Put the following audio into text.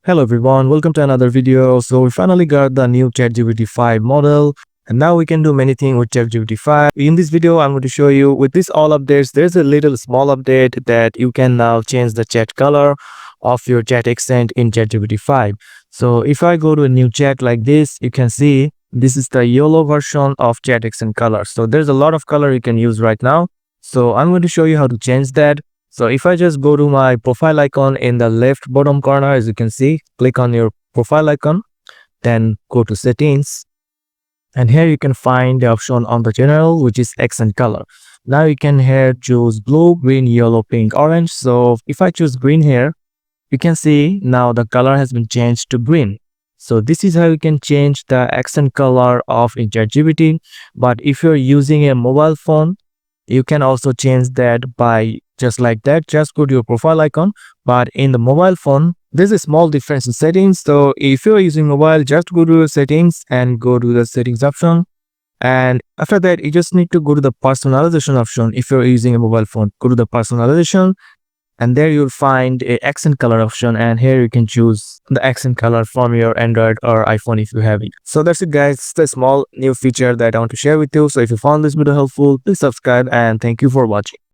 Hello everyone, welcome to another video. So we finally got the new ChatGPT 5 model and now we can do many things with ChatGPT 5. In this video, I'm going to show you with this all updates, there's a little small update that you can now change the chat color of your chat accent in ChatGPT 5. So if I go to a new chat like this, you can see this is the yellow version of chat accent color. So there's a lot of color you can use right now. So I'm going to show you how to change that. So if I just go to my profile icon in the left bottom corner, as you can see, click on your profile icon, then go to settings. And here you can find the option on the general, which is accent color. Now you can here choose blue, green, yellow, pink, orange. So if I choose green here, you can see now the color has been changed to green. So this is how you can change the accent color of ChatGPT. But if you're using a mobile phone, you can also change that by just like that. Just go to your profile icon, but in the mobile phone there's a small difference in settings. So if you're using mobile, just go to your settings and go to the settings option, and after that you just need to go to the personalization option. If you're using a mobile phone, go to the personalization, and there you'll find a accent color option, and here you can choose the accent color from your Android or iPhone if you have it. So that's it guys, it's a small new feature that I want to share with you. So if you found this video helpful, please subscribe and thank you for watching.